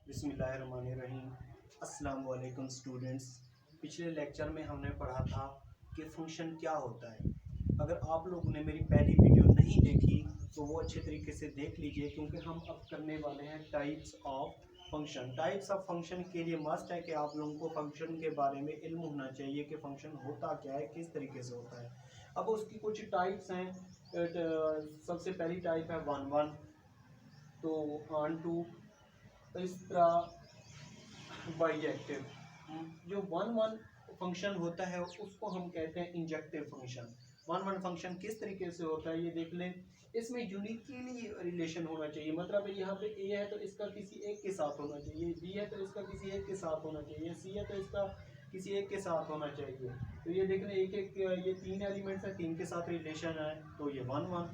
बिस्मिल्लाहिर्रहमानिर्रहीम। अस्सलाम वालेकुम स्टूडेंट्स। पिछले लेक्चर में हमने पढ़ा था कि फ़ंक्शन क्या होता है। अगर आप लोगों ने मेरी पहली वीडियो नहीं देखी तो वो अच्छे तरीके से देख लीजिए, क्योंकि हम अब करने वाले हैं types of function. Types of function के लिए मस्ट है कि आप लोगों को फंक्शन के बारे में इल्म होना चाहिए कि फ़ंक्शन होता क्या है, किस तरीके से होता है। अब उसकी कुछ टाइप्स हैं। सबसे पहली टाइप है वन वन, तो ऑन टू, इस तरह बाइजेक्टिव। जो वन वन फंक्शन होता है उसको हम कहते हैं injective function. One one function किस तरीके से होता है ये देख लें। इसमें यूनिकली रिलेशन होना चाहिए, मतलब यहाँ पे ए है तो इसका किसी एक के साथ होना चाहिए, बी है तो इसका किसी एक के साथ होना चाहिए, सी है तो इसका किसी एक के साथ होना चाहिए। तो ये देख लें, एक एक ये तीन एलिमेंट्स हैं, तीन के साथ रिलेशन है, तो ये वन वन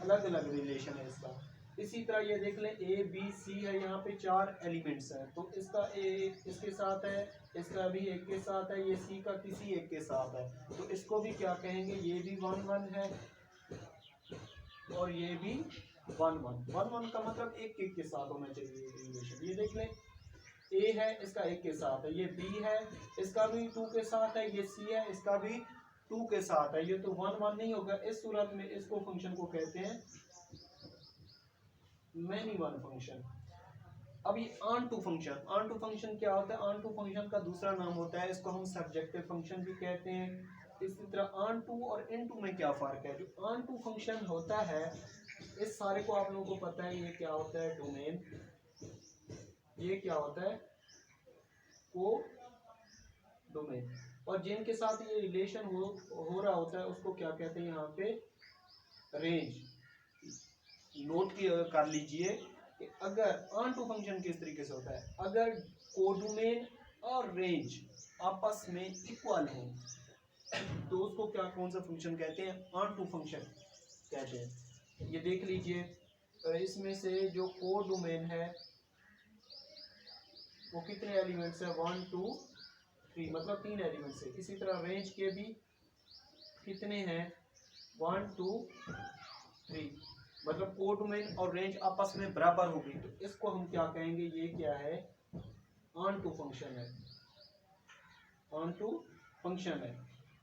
अलग अलग रिलेशन है इसका। इसी तरह ये देख लें, ए बी सी है, यहाँ पे चार एलिमेंट्स हैं, तो इसका ए इसके साथ है, इसका भी एक के साथ है, ये सी का किसी एक के साथ है, तो इसको भी क्या कहेंगे, ये भी वन वन है और ये भी वन वन। वन वन का मतलब एक एक के साथ होना चाहिए रिलेशन। ये देख लें, ए है इसका एक के साथ है, ये बी है इसका भी टू के साथ है, ये सी है इसका भी टू के साथ है, ये तो वन वन नहीं होगा। इस सूरत में इसको फंक्शन को कहते हैं मैनी वन फंक्शन। अब ये onto function, onto function क्या होता है? ऑन टू फंक्शन का दूसरा नाम होता है, इसको हम सब्जेक्टिव फंक्शन भी कहते हैं। इसी तरह ऑन टू और इन टू में क्या फ़र्क है? जो ऑन टू फंक्शन होता है, इस सारे को आप लोगों को पता है, ये क्या होता है, डोमेन। ये क्या होता है, को डोमेन। और जिनके साथ ये रिलेशन हो रहा होता है उसको क्या कहते हैं यहाँ पे, रेंज। नोट कर लीजिए कि अगर ऑन टू फंक्शन किस तरीके से होता है, अगर कोडोमेन और रेंज आपस में इक्वल हो तो उसको क्या, कौन सा फंक्शन कहते हैं, ऑन टू फंक्शन कहते हैं। ये देख लीजिए, इसमें से जो कोडोमेन है वो कितने एलिमेंट्स है, 1 2 3, मतलब 3 एलिमेंट्स है। इसी तरह रेंज के भी कितने हैं, 1 2 3, मतलब कोडोमेन और रेंज आपस में बराबर होगी, तो इसको हम क्या कहेंगे, ये क्या है, ऑन टू फंक्शन है, ऑन टू फंक्शन है।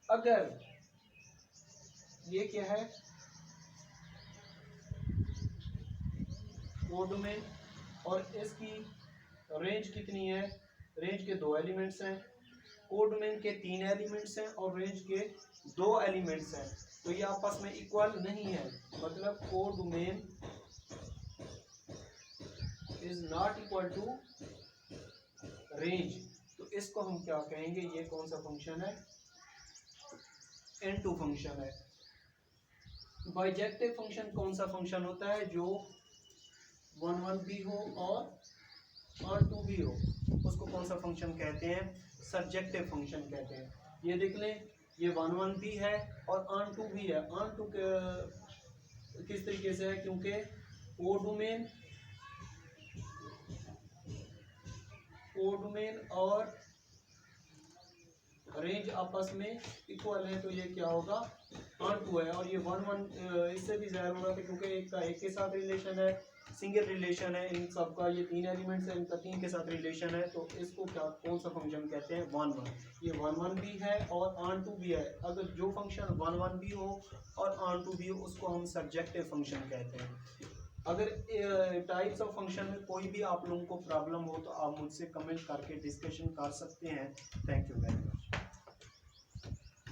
अगर ये क्या है, कोडोमेन और इसकी रेंज कितनी है, रेंज के 2 एलिमेंट्स हैं, कोडोमेन के 3 एलिमेंट्स हैं और रेंज के 2 एलिमेंट्स हैं, तो ये आपस में इक्वल नहीं है, मतलब codomain is not equal to range. तो इसको हम क्या कहेंगे, ये कौन सा फंक्शन है, N2 फंक्शन है। बाइजेक्टिव फंक्शन कौन सा फंक्शन होता है, जो 1 1 भी हो और ऑन टू भी हो, उसको कौन सा फंक्शन कहते हैं, सर्जेक्टिव फंक्शन कहते हैं। ये देख लें, ये 1 1 भी है और ऑन टू भी है। ऑन टू किस तरीके से है, क्योंकि कोडोमेन और रेंज आपस में इक्वल है, तो ये क्या होगा, ऑन टू है। और ये 1 1 इससे भी ज़्यादा होगा, क्योंकि एक का एक के साथ रिलेशन है, सिंगल रिलेशन है इन सब का, ये 3 एलिमेंट्स है, इनका 3 के साथ रिलेशन है, तो इसको क्या, कौन सा फंक्शन कहते हैं, 1 1। ये 1 1 भी है और ऑन टू भी है। अगर जो फंक्शन 1 1 भी हो और ऑन टू भी हो उसको हम सब्जेक्टिव फंक्शन कहते हैं। अगर टाइप्स ऑफ फंक्शन में कोई भी आप लोगों को प्रॉब्लम हो तो आप मुझसे कमेंट करके डिस्कशन कर सकते हैं। Thank you very much.